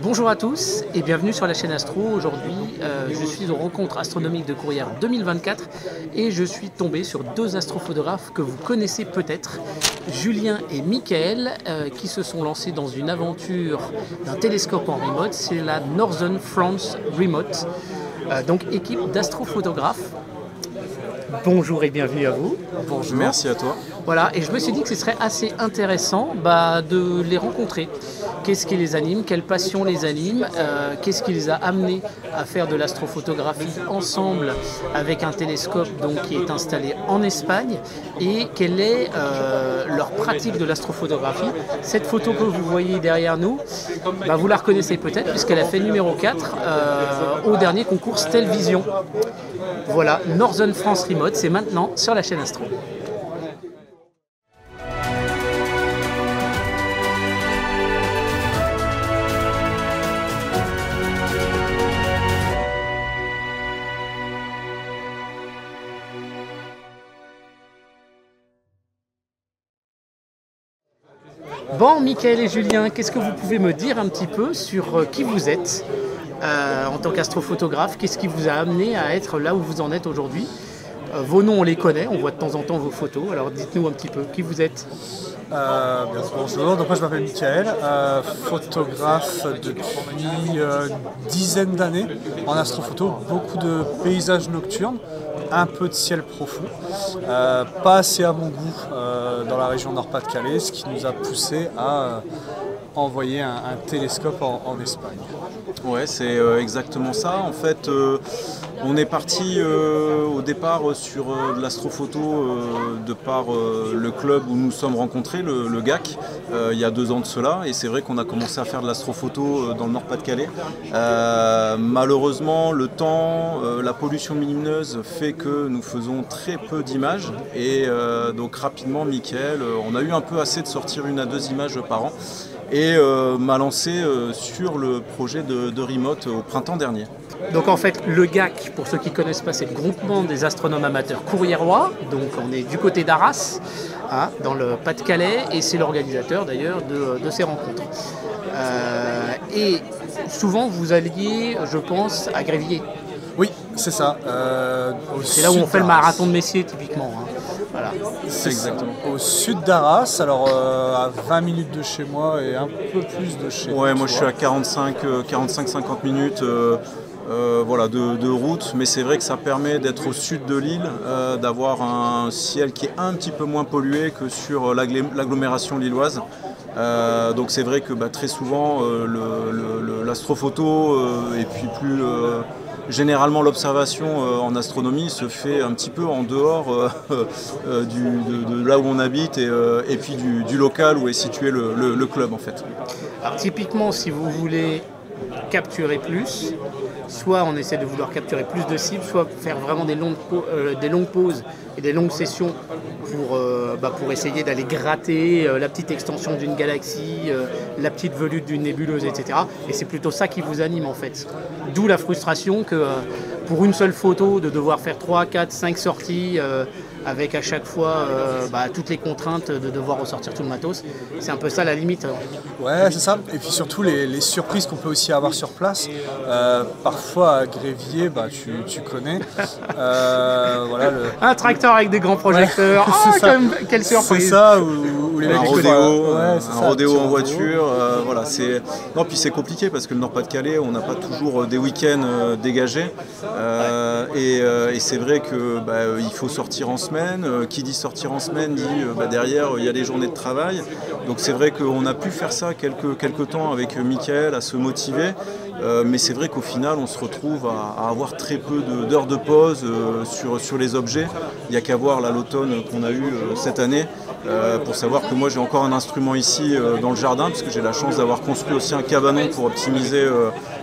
Bonjour à tous et bienvenue sur la chaîne Astro. Aujourd'hui, je suis aux rencontres astronomiques de Courrières 2024 et je suis tombé sur deux astrophotographes que vous connaissez peut-être, Julien et Michael, qui se sont lancés dans une aventure d'un télescope en remote. C'est la Northern France Remote, donc équipe d'astrophotographes. Bonjour et bienvenue à vous. Bonjour. Merci à toi. Voilà, et je me suis dit que ce serait assez intéressant de les rencontrer. Qu'est-ce qui les anime, quelle passion les anime, qu'est-ce qui les a amenés à faire de l'astrophotographie ensemble avec un télescope donc, qui est installé en Espagne, et quelle est leur pratique de l'astrophotographie. Cette photo que vous voyez derrière nous, vous la reconnaissez peut-être puisqu'elle a fait numéro 4 au dernier concours Stelvision. Voilà, Northern France Remote, c'est maintenant sur la chaîne Astro. Bon, Michael et Julien, qu'est-ce que vous pouvez me dire un petit peu sur qui vous êtes en tant qu'astrophotographe? Qu'est-ce qui vous a amené à être là où vous en êtes aujourd'hui? Vos noms, on les connaît, on voit de temps en temps vos photos, alors dites-nous un petit peu qui vous êtes. Bonjour, donc moi je m'appelle Michael, photographe depuis une dizaine d'années en astrophoto, beaucoup de paysages nocturnes, un peu de ciel profond, pas assez à mon goût dans la région Nord-Pas-de-Calais, ce qui nous a poussé à envoyer un télescope en Espagne. Ouais, c'est exactement ça. En fait, on est parti au départ sur de l'astrophoto de par le club où nous sommes rencontrés, le GAC, il y a 2 ans de cela. Et c'est vrai qu'on a commencé à faire de l'astrophoto dans le Nord-Pas-de-Calais. Malheureusement, le temps, la pollution lumineuse fait que nous faisons très peu d'images. Et donc rapidement, Michael, on a eu un peu assez de sortir 1 à 2 images par an. Et m'a lancé sur le projet de Remote au printemps dernier. Donc en fait, le GAC, pour ceux qui ne connaissent pas, c'est le groupement des astronomes amateurs courriérois. Donc on est du côté d'Arras, dans le Pas-de-Calais, et c'est l'organisateur d'ailleurs de ces rencontres. Et souvent vous alliez, je pense, à Grévier. Oui, c'est ça. C'est là où on fait le marathon de Messier typiquement. Voilà. C'est exactement. Au sud d'Arras, alors à 20 minutes de chez moi et un peu plus de chez Ouais, moi je suis à 45-50 minutes voilà, de route, mais c'est vrai que ça permet d'être au sud de l'île, d'avoir un ciel qui est un petit peu moins pollué que sur l'agglomération lilloise. Donc c'est vrai que très souvent l'astrophoto et puis plus généralement l'observation en astronomie se fait un petit peu en dehors de là où on habite et puis du local où est situé le club en fait. Alors typiquement si vous voulez capturer plus, soit on essaie de vouloir capturer plus de cibles, soit faire vraiment des longues pauses et des longues sessions pour essayer d'aller gratter la petite extension d'une galaxie, la petite volute d'une nébuleuse, etc. Et c'est plutôt ça qui vous anime en fait. D'où la frustration que pour une seule photo, de devoir faire 3, 4, 5 sorties avec à chaque fois toutes les contraintes de devoir ressortir tout le matos. C'est un peu ça la limite. Ouais, c'est ça. Et puis surtout les surprises qu'on peut aussi avoir sur place. Parfois à Grévier, tu connais. Voilà, un tracteur avec des grands projecteurs. Quelle surprise! C'est ça, où les mecs un rodéo en voiture. Voilà, non, puis c'est compliqué parce que le Nord-Pas-de-Calais, on n'a pas toujours des week-ends dégagés. Et c'est vrai qu'il faut sortir en semaine. Qui dit sortir en semaine dit derrière il y a les journées de travail. Donc c'est vrai qu'on a pu faire ça quelques temps avec Michael, à se motiver. Mais c'est vrai qu'au final on se retrouve à avoir très peu d'heures de pause sur les objets. Il n'y a qu'à voir l'automne qu'on a eu cette année pour savoir que moi j'ai encore un instrument ici dans le jardin parce que j'ai la chance d'avoir construit aussi un cabanon pour optimiser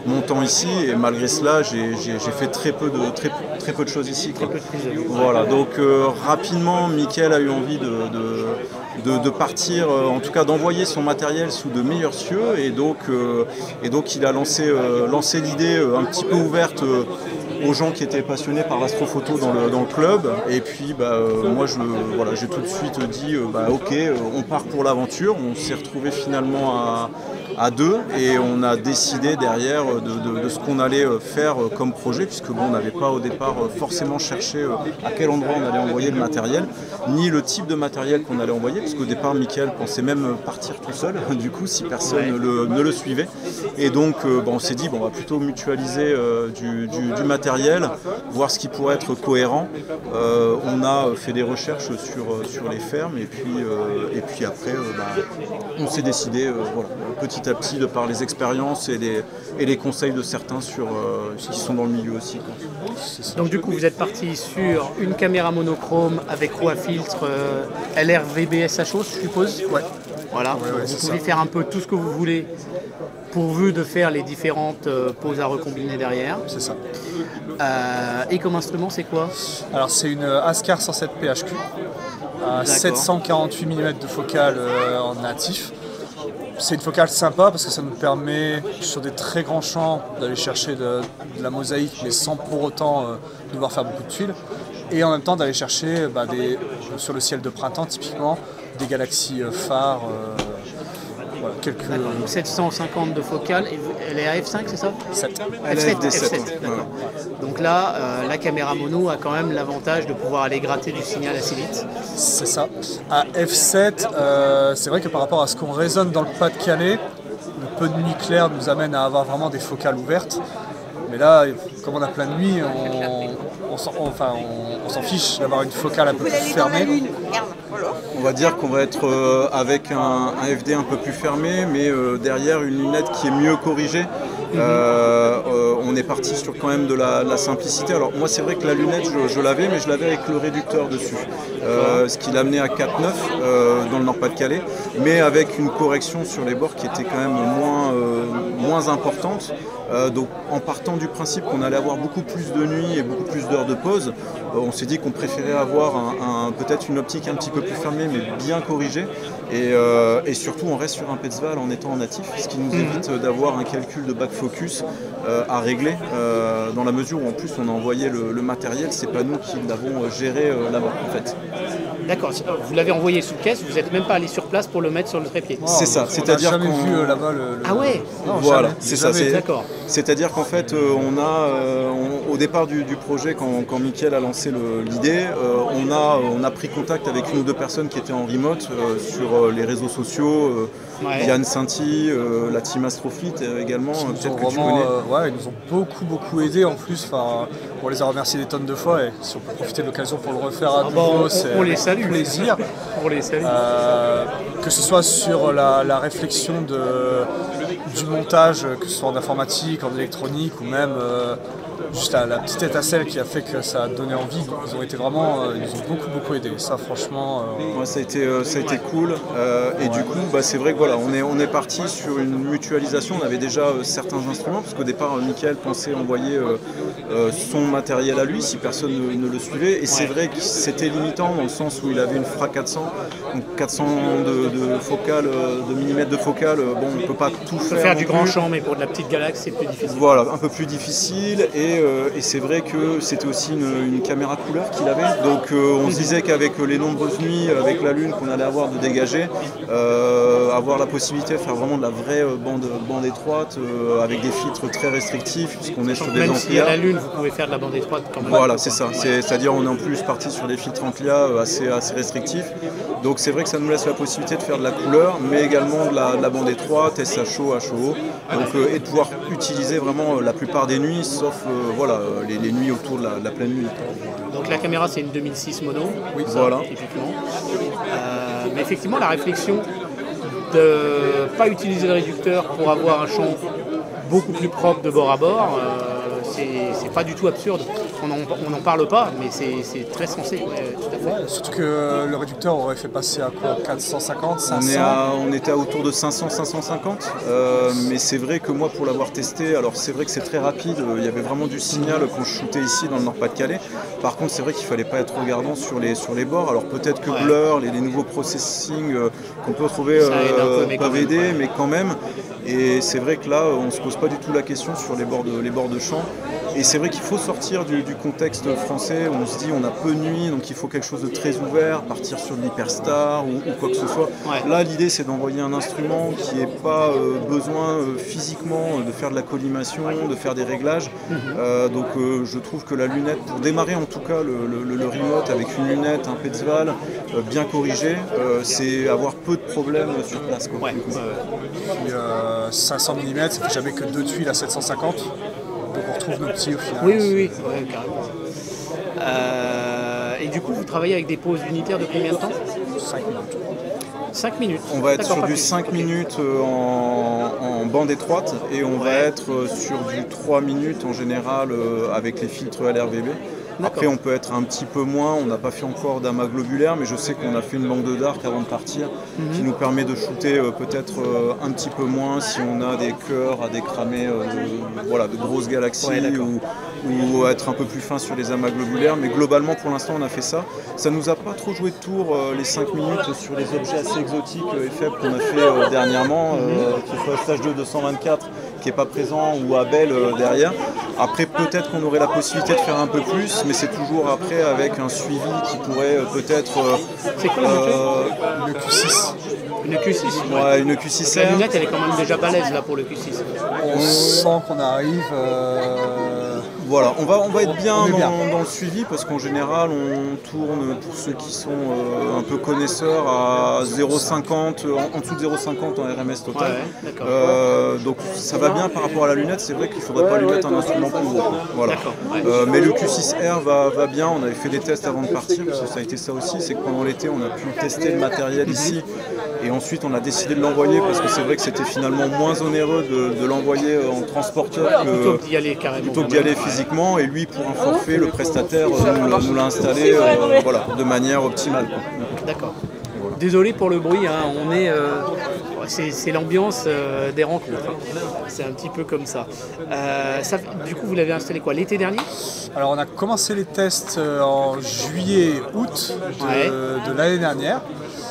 mon temps ici, et malgré cela j'ai fait très peu de choses ici, quoi. Voilà, donc rapidement Michael a eu envie de partir, en tout cas d'envoyer son matériel sous de meilleurs cieux, et donc il a lancé l'idée un petit peu ouverte aux gens qui étaient passionnés par l'astrophoto dans le club. Et puis moi j'ai tout de suite dit ok, on part pour l'aventure. On s'est retrouvé finalement à deux, et on a décidé derrière de ce qu'on allait faire comme projet, puisque bon, on n'avait pas au départ forcément cherché à quel endroit on allait envoyer le matériel, ni le type de matériel qu'on allait envoyer, parce qu'au départ Mickaël pensait même partir tout seul, du coup si personne ne le suivait. Et donc on s'est dit on va plutôt mutualiser du matériel, voir ce qui pourrait être cohérent. On a fait des recherches sur les fermes, et puis après on s'est décidé petit à petit, de par les expériences et les conseils de certains qui sont dans le milieu aussi, quoi. Donc du coup vous êtes parti sur une caméra monochrome avec roue à filtre LRVBSHO, je suppose. Ouais. Voilà, vous pouvez faire un peu tout ce que vous voulez, pourvu de faire les différentes poses à recombiner derrière. C'est ça. Et comme instrument, c'est quoi? Alors c'est une Askar 107 PHQ à 748 mm de focale en natif. C'est une focale sympa parce que ça nous permet sur des très grands champs d'aller chercher de la mosaïque, mais sans pour autant devoir faire beaucoup de tuiles. Et en même temps d'aller chercher sur le ciel de printemps typiquement des galaxies phares. Voilà, quelques... Donc 750 de focale, et elle est à f5, c'est ça? 7. F7, F7, d'accord. Donc là, la caméra mono a quand même l'avantage de pouvoir aller gratter du signal assez vite. C'est ça. À F7, c'est vrai que par rapport à ce qu'on raisonne dans le Pas-de-Calais, le peu de nuit claire nous amène à avoir vraiment des focales ouvertes. Mais là, comme on a plein de nuit, on s'en fiche d'avoir une focale un peu plus fermée. On va dire qu'on va être avec un FD un peu plus fermé, mais derrière une lunette qui est mieux corrigée. On est parti sur quand même de la simplicité. Alors moi c'est vrai que la lunette je l'avais, mais je l'avais avec le réducteur dessus, ce qui l'amenait à 4,9 dans le Nord-Pas-de-Calais, mais avec une correction sur les bords qui était quand même moins importante. Donc en partant du principe qu'on allait avoir beaucoup plus de nuit et beaucoup plus d'heures de pause, on s'est dit qu'on préférait avoir peut-être une optique un petit peu plus fermée mais bien corrigée, et surtout on reste sur un Petzval en étant en natif, ce qui nous évite d'avoir un calcul de back focus à régler, dans la mesure où en plus on a envoyé le matériel, c'est pas nous qui l'avons géré là-bas en fait. D'accord, vous l'avez envoyé sous caisse, vous n'êtes même pas allé sur place pour le mettre sur le trépied. C'est ça, c'est-à-dire qu'on n'a jamais vu là-bas Ah ouais. Non, voilà, jamais. c'est ça. D'accord. C'est-à-dire qu'en fait, au départ du projet, quand Mickaël a lancé l'idée, on a pris contact avec une ou deux personnes qui étaient en remote sur les réseaux sociaux, Yann Sainty, la team Astrofleet également, peut-être que tu connais. Ils nous ont beaucoup aidé en plus. On les a remerciés des tonnes de fois, et si on peut profiter de l'occasion pour le refaire à nouveau, c'est un plaisir. On les salue. Que ce soit sur la réflexion du montage, que ce soit en informatique, en électronique, ou même juste la petite étincelle qui a fait que ça a donné envie. Ils ont été vraiment, ils nous ont beaucoup aidé. Ça franchement. Ça a été cool. Et du coup, c'est vrai que voilà, on est parti sur une mutualisation. On avait déjà certains instruments, parce qu'au départ, Mickaël pensait envoyer son matériel à lui si personne ne le suivait. Et c'est vrai que c'était limitant dans le sens où il avait une Fra 400, donc 400 de focale, de millimètres de focale. Bon, on ne peut pas tout faire. On peut faire du grand champ, mais pour de la petite galaxie, c'est plus difficile. Voilà, un peu plus difficile. Et c'est vrai que c'était aussi une caméra couleur qu'il avait. Donc on se disait qu'avec les nombreuses nuits, avec la lune qu'on allait avoir de dégager, avoir la possibilité de faire vraiment de la vraie bande étroite, avec des filtres très restrictifs, puisqu'on est sur des même s'il y a amplia. la lune, vous pouvez faire de la bande étroite quand même. Voilà, c'est ça. C'est-à-dire on est en plus parti sur des filtres amplia assez restrictifs. Donc c'est vrai que ça nous laisse la possibilité de faire de la couleur, mais également de la bande étroite, SHO, HO. Donc, et de pouvoir utiliser vraiment la plupart des nuits, sauf les nuits autour de la pleine lune. Donc la caméra c'est une 2006 mono, oui, voilà. Typiquement. Mais effectivement la réflexion de ne pas utiliser le réducteur pour avoir un champ beaucoup plus propre de bord à bord, c'est pas du tout absurde. On n'en parle pas, mais c'est très sensé. Tout à fait. Ouais, surtout que le réducteur aurait fait passer à quoi, 450, 500 On était autour de 500, 550. Mais c'est vrai que moi, pour l'avoir testé, alors c'est vrai que c'est très rapide. Il y avait vraiment du signal quand je shootais ici dans le Nord-Pas-de-Calais. Par contre, c'est vrai qu'il fallait pas être regardant sur les bords. Alors peut-être que Blur, les nouveaux processing qu'on peut retrouver peuvent aider, mais quand même. Et c'est vrai que là, on se pose pas du tout la question sur les bords de champ. Et c'est vrai qu'il faut sortir du contexte français où on se dit on a peu de nuit, donc il faut quelque chose de très ouvert, partir sur de l'Hyperstar ou quoi que ce soit. Ouais. Là, l'idée c'est d'envoyer un instrument qui n'ait pas besoin physiquement de faire de la collimation, de faire des réglages. Donc je trouve que la lunette, pour démarrer en tout cas le remote avec une lunette, un Petzval bien corrigé, c'est avoir peu de problèmes sur place, quoi. Ouais. Puis, 500 mm, ça fait jamais que 2 tuiles à 750. Donc on retrouve nos petits au final. Oui, ouais, carrément. Et du coup, vous travaillez avec des pauses unitaires de combien de temps? 5 minutes. 5 minutes. On va être D'accord, sur pas du plus. 5 minutes en bande étroite et on va être sur du 3 minutes en général avec les filtres LRVB. Après on peut être un petit peu moins, on n'a pas fait encore d'amas globulaire, mais je sais qu'on a fait une bande de dark avant de partir qui nous permet de shooter peut-être un petit peu moins si on a des cœurs à décramer de grosses galaxies ou être un peu plus fin sur les amas globulaires, mais globalement pour l'instant on a fait ça. Ça nous a pas trop joué de tour les 5 minutes sur les objets assez exotiques et faibles qu'on a fait dernièrement, que ce soit Stage 2 224 qui n'est pas présent ou Abel derrière. Après peut-être qu'on aurait la possibilité de faire un peu plus, mais c'est toujours après avec un suivi qui pourrait peut-être... C'est quoi le une Q6. Une Q6. Ouais, une Q6R. La lunette, elle est quand même déjà balèze là pour le Q6. On sent qu'on arrive. Voilà, on va être bien on est bien dans le suivi parce qu'en général on tourne, pour ceux qui sont un peu connaisseurs, à 0,50, en dessous de 0,50 en RMS total. Ouais, d'accord. Donc ça va bien par rapport à la lunette, c'est vrai qu'il ne faudrait pas lui mettre un instrument plus gros. Voilà. Mais le Q6R va bien, on avait fait des tests avant de partir, parce que ça a été ça aussi, c'est que pendant l'été on a pu tester le matériel ici et ensuite on a décidé de l'envoyer parce que c'est vrai que c'était finalement moins onéreux de l'envoyer en transporteur Plutôt que d'y aller carrément. plutôt que d'y aller physiquement, et lui pour un forfait, le prestataire nous l'a installé de manière optimale, quoi. D'accord. Désolé pour le bruit, hein, on est, c'est l'ambiance des rencontres. Hein. C'est un petit peu comme ça. Du coup, vous l'avez installé quoi, l'été dernier? Alors on a commencé les tests en juillet-août de l'année dernière.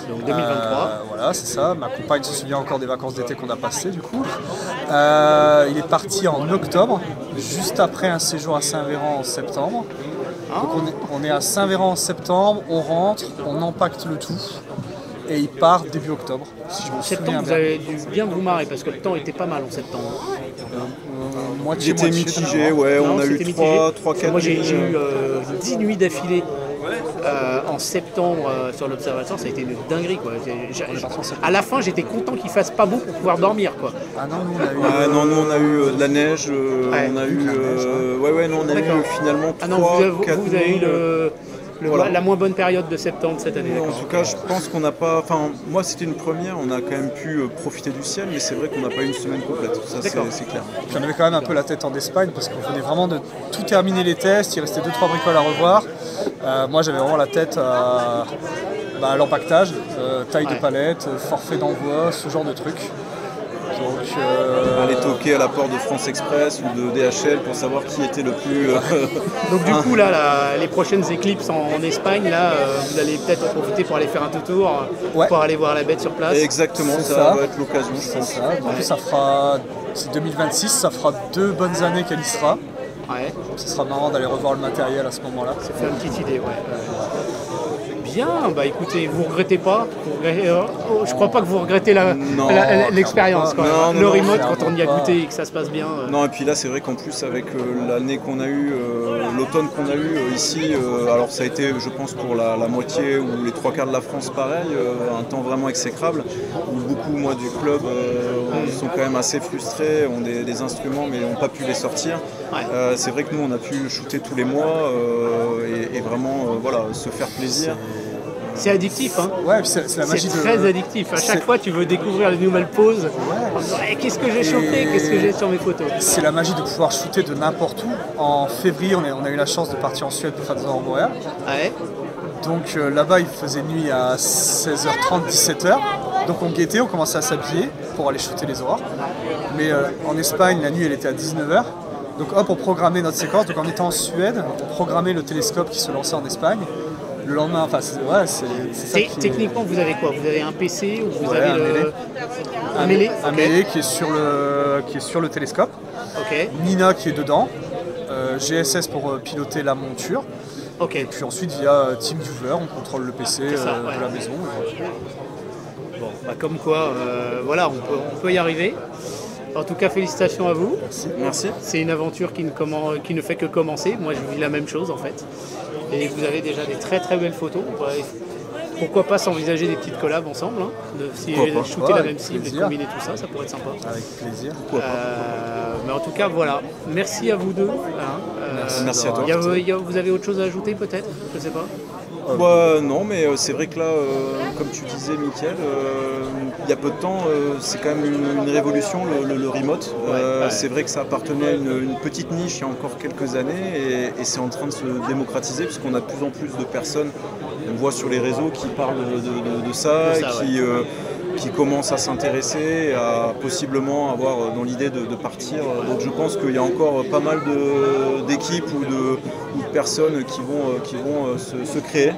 Donc 2023. Voilà, c'est ça. Ma compagne se souvient encore des vacances d'été qu'on a passées du coup. Il est parti en octobre, juste après un séjour à Saint-Véran en septembre. Donc on est à Saint-Véran en septembre, on rentre, on empacte le tout et il part début octobre. Si je me souviens Septembre, vous bien. avez dû bien vous marrer parce que le temps était pas mal en septembre. Il Moitié était mitigé, ouais, Non, on a eu c'était 3-4 Moi j'ai nuits. eu 10 nuits d'affilée en septembre sur l'observatoire, ça a été une dinguerie quoi. À la fin j'étais content qu'il fasse pas beau pour pouvoir dormir quoi. Ah non, nous on a eu. Nous on a eu de la neige, on a eu on a eu finalement 3-4 Ah non, vous avez eu la moins bonne période de septembre cette année. En tout cas, je pense qu'on n'a pas. Enfin, moi, c'était une première. On a quand même pu profiter du ciel, mais c'est vrai qu'on n'a pas eu une semaine complète. Ça, c'est clair. J'en avais quand même un peu la tête en Espagne parce qu'on venait vraiment de tout terminer les tests. Il restait 2-3 bricoles à revoir. Moi, j'avais vraiment la tête à l'empactage, taille de palette, forfait d'envoi, ce genre de trucs. Donc, aller toquer à la porte de France Express ou de DHL pour savoir qui était le plus. Donc du coup là, les prochaines éclipses en Espagne, là, vous allez peut-être en profiter pour aller faire un tour, pour aller voir la bête sur place. Exactement, C'est ça ça. va être l'occasion, je pense. Du coup, ça fera. C'est 2026, ça fera 2 bonnes années qu'elle y sera. Ouais, Donc, ce sera marrant d'aller revoir le matériel à ce moment-là. ça fait une petite idée, Bien, bah écoutez, vous regrettez pas. Je crois pas que vous regrettez l'expérience. Non, Le remote, non, quand on y a pas. goûté et que ça se passe bien. Non, et puis là, c'est vrai qu'en plus, avec l'année qu'on a eue, l'automne qu'on a eu ici, alors ça a été, je pense, pour la moitié ou les 3/4 de la France, pareil, un temps vraiment exécrable, où beaucoup, moi, du club sont quand même assez frustrés, ont des instruments, mais n'ont pas pu les sortir. Ouais. C'est vrai que nous, on a pu shooter tous les mois et vraiment, se faire plaisir. C'est addictif, hein. Ouais, puis c'est la magie C'est de. très addictif. À chaque fois, tu veux découvrir les nouvelles poses. En disant, qu'est-ce que j'ai chopé, qu'est-ce que j'ai sur mes photos. C'est la magie de pouvoir shooter de n'importe où. En février, on a eu la chance de partir en Suède pour faire des aurores boréales. Ouais. Donc là-bas, il faisait nuit à 16h30, 17h. Donc on guettait, on commençait à s'habiller pour aller shooter les aurores. Mais en Espagne, la nuit, elle était à 19h. Donc hop, on programmait notre séquence. Donc en étant en Suède, on programmait le télescope qui se lançait en Espagne. Le lendemain, enfin, c'est ça qui est... Techniquement, vous avez quoi? Vous avez un PC ou vous Ouais, avez un mêlé. un mêlé? Un mêlé qui est sur le télescope. Ok. Nina qui est dedans. GSS pour piloter la monture. Ok. Et puis ensuite via TeamViewer, on contrôle le PC de la maison. Bon, bah comme quoi, voilà, on peut y arriver. En tout cas, félicitations à vous. Merci. C'est une aventure qui ne fait que commencer. Moi, je vis la même chose en fait. Et vous avez déjà des très très belles photos. Pourquoi pas s'envisager des petites collabs ensemble, hein, shooter la même cible et combiner tout ça, ça pourrait être sympa. Avec plaisir. Mais en tout cas, voilà. Merci à vous deux. Hein. Merci à toi. Vous avez autre chose à ajouter peut-être? Je sais pas. Non, mais c'est vrai que là, comme tu disais, Mickaël, il y a peu de temps, c'est quand même une révolution, le remote. C'est vrai que ça appartenait à une petite niche il y a encore quelques années et c'est en train de se démocratiser puisqu'on a de plus en plus de personnes, on voit sur les réseaux qui parlent de ça, qui commencent à s'intéresser, à possiblement avoir dans l'idée de partir. Donc je pense qu'il y a encore pas mal d'équipes ou de personnes qui vont se créer.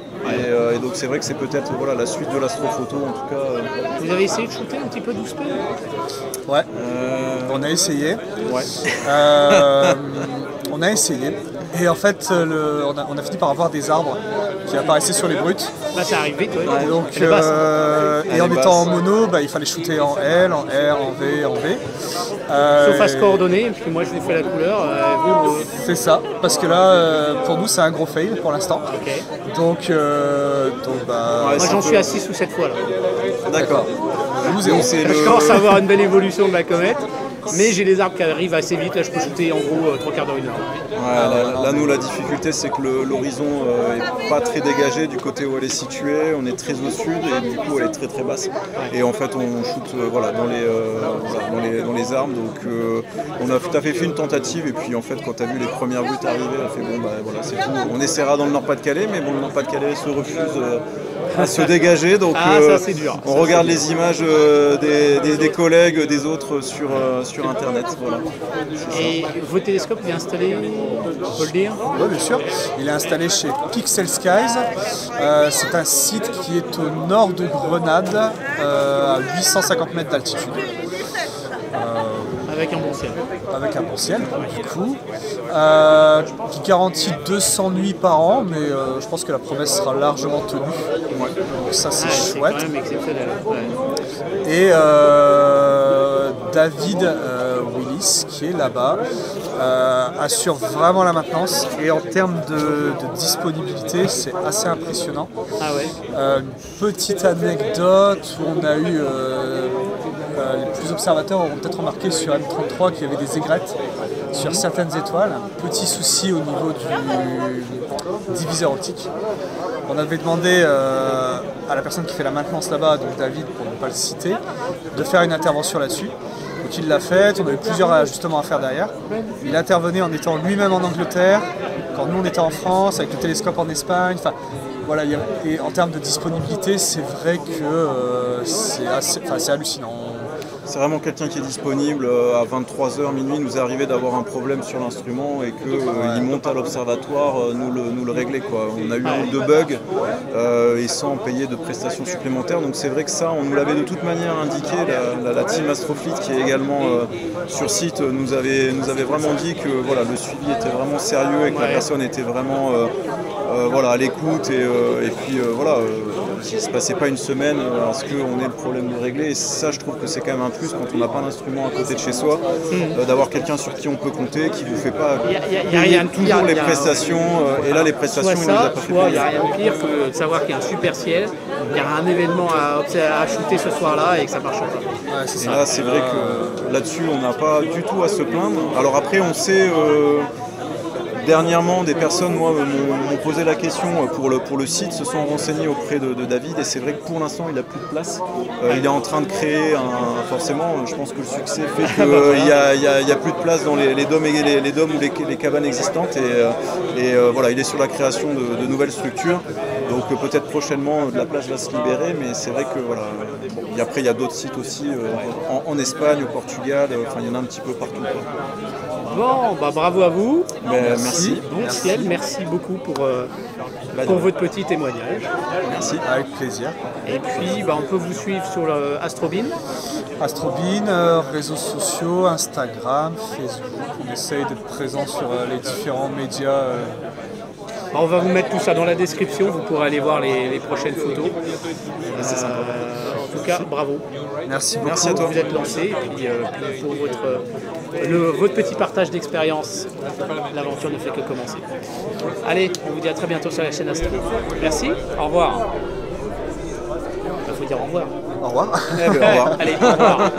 Et donc c'est vrai que c'est peut-être la suite de l'astrophoto en tout cas. Vous avez essayé de shooter un petit peu 12p? Ouais, on a essayé. Ouais. On a essayé. Et en fait, on a fini par avoir des arbres qui apparaissaient sur les brutes. Bah, ça arrive vite, ouais. Et donc, et en étant en mono, il fallait shooter en L, en R, en V, en V. Sauf à se coordonner, et puis moi je vous fais la couleur. C'est ça, parce que là, pour nous, c'est un gros fail pour l'instant. Ok. Donc moi j'en suis à 6 ou 7 fois là. D'accord. Je commence à avoir une belle évolution de la comète. Mais j'ai des arbres qui arrivent assez vite, là je peux shooter en gros 3 quarts d'heure, 1 heure. Là, nous, la difficulté, c'est que l'horizon n'est pas très dégagé du côté où elle est située. On est très au sud et du coup, elle est très très basse. Et en fait, on shoot dans les arbres. Donc, on a tout à fait fait une tentative. Et puis, en fait, quand tu as vu les premières buttes arriver, elle a fait bon, c'est tout. On essaiera dans le Nord-Pas-de-Calais, mais bon, le Nord-Pas-de-Calais se refuse à se dégager. Donc, ça, c'est dur. On regarde les images des collègues, des autres sur Internet. Voilà. Et votre télescope il est installé, on peut le dire? Oui, bien sûr. Il est installé chez Pixel Skies. C'est un site qui est au nord de Grenade, à 850 mètres d'altitude. Avec un bon ciel. Avec un bon ciel, du coup. Qui garantit 200 nuits par an, mais je pense que la promesse sera largement tenue. Ouais. Donc ça, c'est chouette. C'est quand même exceptionnel. Ouais. Et David Willis, qui est là-bas, assure vraiment la maintenance. Et en termes de disponibilité, c'est assez impressionnant. Ah ouais. Une petite anecdote où on a eu... les plus observateurs auront peut-être remarqué sur M33 qu'il y avait des aigrettes sur certaines étoiles. Un petit souci au niveau du diviseur optique. On avait demandé à la personne qui fait la maintenance là-bas, donc David pour ne pas le citer, de faire une intervention là-dessus. Donc il l'a fait, on avait plusieurs ajustements à faire derrière. Il intervenait en étant lui-même en Angleterre, quand nous on était en France, avec le télescope en Espagne. Enfin, voilà, et en termes de disponibilité, c'est vrai que c'est hallucinant. C'est vraiment quelqu'un qui est disponible à 23h, minuit. Il nous est arrivé d'avoir un problème sur l'instrument et qu'il monte à l'observatoire nous le régler, quoi. On a eu un ou deux bugs et sans payer de prestations supplémentaires. Donc c'est vrai que ça, on nous l'avait de toute manière indiqué. La team Astrofleet qui est également sur site nous avait vraiment dit que le suivi était vraiment sérieux et que la personne était vraiment à l'écoute et puis il ne se passait pas une semaine à ce qu'on ait le problème de régler. Et ça, je trouve que c'est quand même un plus quand on n'a pas d'instrument à côté de chez soi, d'avoir quelqu'un sur qui on peut compter, qui ne vous fait pas toujours les prestations. Et là, les prestations, il nous a pas fait il n'y a rien de pire que de savoir qu'il y a un super ciel, il y a un événement à shooter ce soir-là et que ça marche pas. Ouais, et là, c'est vrai que là-dessus, on n'a pas du tout à se plaindre. Alors après, on sait... Dernièrement, des personnes m'ont posé la question pour le site, se sont renseignées auprès de David et c'est vrai que pour l'instant il n'a plus de place. Il est en train de créer forcément, je pense que le succès fait qu'il n'y a plus de place dans les dômes ou les cabanes existantes et il est sur la création de nouvelles structures. Donc peut-être prochainement de la place va se libérer, mais c'est vrai que après il y a d'autres sites aussi en Espagne, au Portugal, il y en a un petit peu partout. Bon, bravo à vous. Merci. Bon ciel, merci beaucoup pour votre petit témoignage. Merci. Avec plaisir. Et puis on peut vous suivre sur Astrobin. Astrobin, réseaux sociaux, Instagram, Facebook, on essaye d'être présent sur les différents médias. On va vous mettre tout ça dans la description, vous pourrez aller voir les prochaines photos. En tout cas, bravo. Merci beaucoup. Merci à toi. Vous êtes lancé et puis, pour votre petit partage d'expérience, l'aventure ne fait que commencer. Allez, on vous dit à très bientôt sur la chaîne Astro. Merci, au revoir. Il faut dire au revoir. Au revoir. Au revoir. Allez, au revoir.